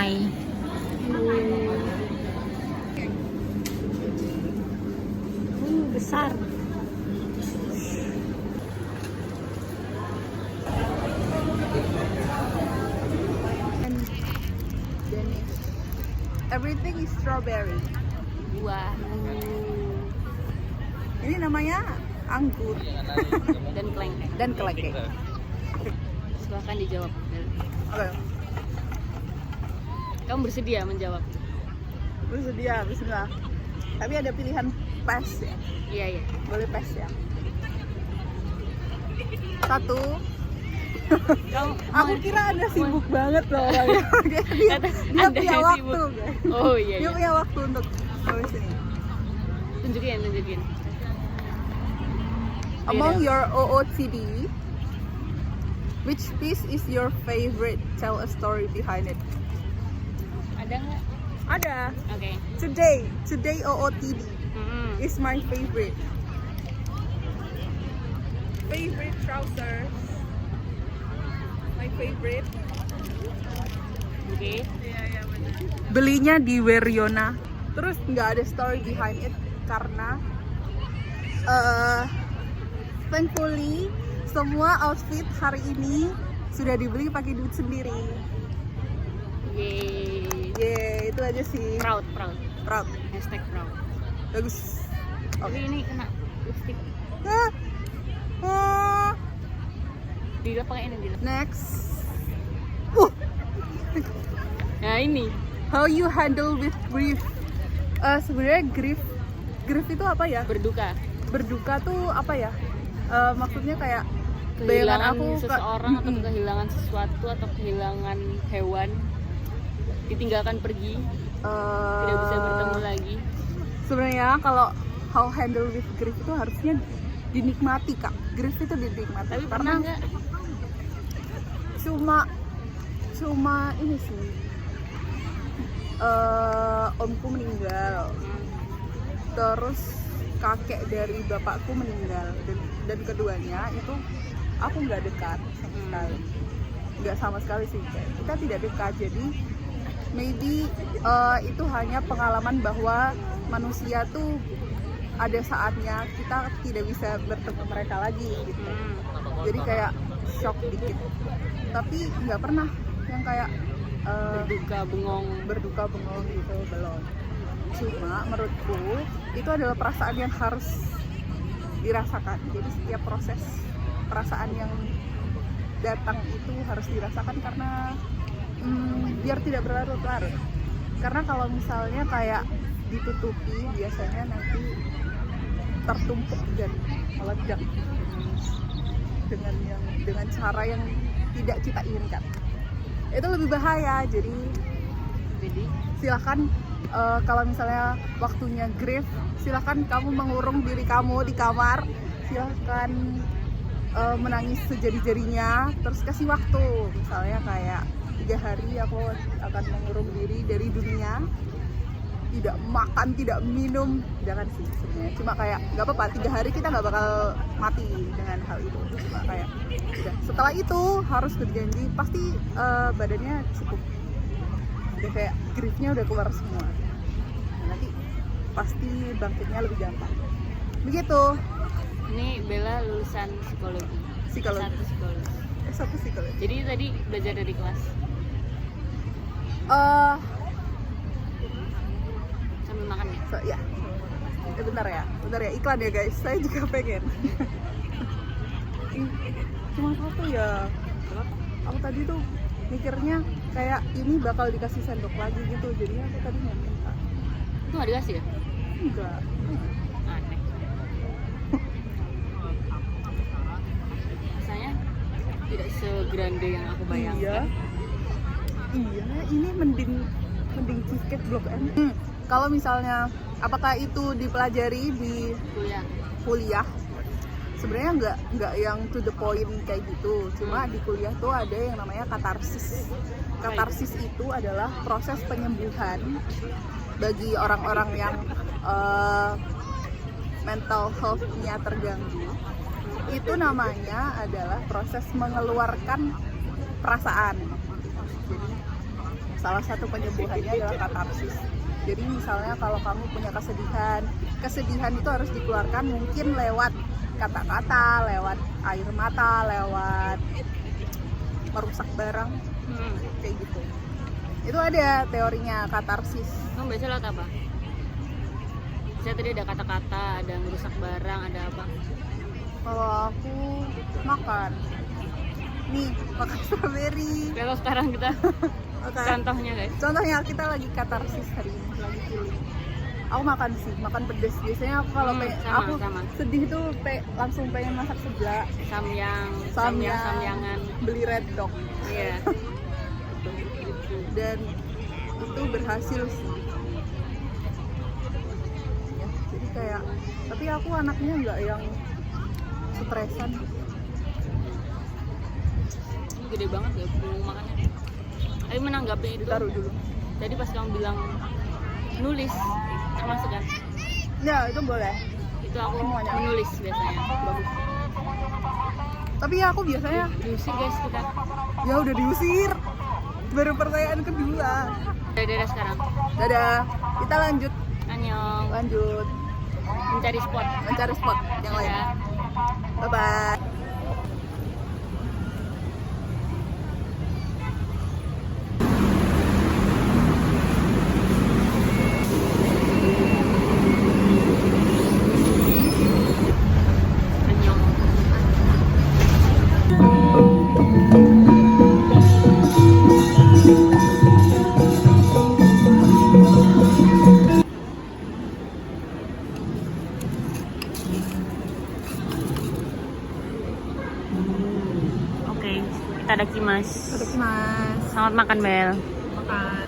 siomay. Besar. Everything is strawberry. Wah. Ini namanya anggur Dan kleng. dan keleke. Silahkan dijawab. Oke, Kamu bersedia menjawab? bersedia, bismillah. Tapi ada pilihan pas ya. Iya, iya. Boleh pas ya. Satu. Kamu Aku kira Anda sibuk banget loh orangnya. dia Anda punya yang waktu, sibuk. guys. Oh iya, Dia iya. punya waktu untuk nulis ini. Tunjukin. Among Iya. your OOTD, which piece is your favorite? Tell a story behind it. Ada nggak? Ada. Oke. Today OOTD is my favorite. Favorite trousers. My favorite. Oke. Belinya di Weriona. Terus nggak ada story behind it karena thankfully semua outfit hari ini sudah dibeli pakai duit sendiri. Yeay. Yeay, itu aja sih. Proud. Proud. Hashtag proud. Bagus. Tapi ini kena lipstick. Ah. Ah. Dila pakai ini Dila. Next. Nah ini. How you handle with grief? Sebenarnya grief itu apa ya? Berduka. Berduka tuh apa ya? Maksudnya kayak Kehilangan bayangan seseorang atau kehilangan sesuatu atau kehilangan hewan, ditinggalkan pergi, tidak bisa bertemu lagi. Sebenarnya kalau how handle with grief itu harusnya dinikmati, Kak. Grief itu dinikmati. Tapi karena pernah nggak? cuma ini sih. Omku meninggal. Terus kakek dari bapakku meninggal, dan keduanya itu aku nggak dekat sama sekali. Nggak sama sekali sih, kayak kita tidak dekat. Jadi maybe itu hanya pengalaman bahwa manusia tuh ada saatnya kita tidak bisa bertemu mereka lagi gitu. Jadi kayak shock dikit, tapi nggak pernah yang kayak berduka bengong gitu, belum. Cuma menurutku itu adalah perasaan yang harus dirasakan. Jadi setiap proses perasaan yang datang itu harus dirasakan karena biar tidak berlarut-larut. Karena kalau misalnya kayak ditutupi, biasanya nanti tertumpuk dan meledak dengan cara yang tidak kita inginkan. Itu lebih bahaya. Jadi silakan kalau misalnya waktunya grief, silakan kamu mengurung diri kamu di kamar, silakan menangis sejadi-jadinya, terus kasih waktu. Misalnya kayak 3 hari aku akan mengurung diri dari dunia, tidak makan, tidak minum, jangan sih sebenarnya. Cuma kayak nggak apa-apa, 3 hari kita nggak bakal mati dengan hal itu. Cuma kayak udah. Setelah itu harus berjanji pasti badannya cukup, udah kayak griefnya udah keluar semua. Nanti pasti bangkitnya lebih gampang. Begitu. Ini Bella lulusan psikologi. Satu psikologi. Jadi tadi belajar dari kelas. Sambil makan ya? Ya. Bentar ya, iklan ya guys. Saya juga pengen. Cuma satu ya. Aku tadi tuh mikirnya kayak ini bakal dikasih sendok lagi gitu. Jadinya aku tadi nggak minta. Itu nggak dikasih ya? Enggak. Aneh. Rasanya tidak segrande yang aku bayangkan. Iya, ini mending cheesecake Blok M. Kalau misalnya apakah itu dipelajari di kuliah? Sebenarnya nggak yang to the point kayak gitu. Cuma di kuliah tuh ada yang namanya katarsis. Katarsis itu adalah proses penyembuhan bagi orang-orang yang mental health-nya terganggu. Itu namanya adalah proses mengeluarkan perasaan. Jadi salah satu penyembuhannya adalah katarsis. Jadi misalnya kalau kamu punya kesedihan itu harus dikeluarkan mungkin lewat kata-kata, lewat air mata, lewat merusak barang, kayak gitu. Itu ada teorinya katarsis. Kamu biasa lewat apa? Saya tadi ada kata-kata, ada merusak barang, ada apa? Kalau aku makan, nih makan strawberry. Kalau sekarang kita contohnya guys. Contohnya kita lagi katarsis hari ini, lagi healing. Aku makan pedes. Biasanya aku kalau sama. sedih tuh langsung pengen masak seblak, samyangan. beli red dog. Iya. Dan itu berhasil sih. Ya, jadi kayak, tapi aku anaknya nggak yang stresan. Gede banget ya bulu makannya. Tapi menanggapi itu. Ditaruh dulu. Tadi pas kamu bilang nulis termasuk kan? Ya itu boleh. Itu aku Semuanya. menulis biasanya. Bagus. Tapi aku biasanya Diusir guys kita. ya udah diusir. Baru pertanyaan kedua. Dadah sekarang. Dadah. Kita lanjut Annyeong. Mencari spot. Mencari spot yang lain. Ya. Bye bye. Annyeong. Oke, kita ada kimas. Mas. Selamat makan Bel. Makan.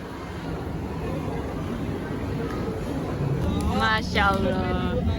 Masya Allah.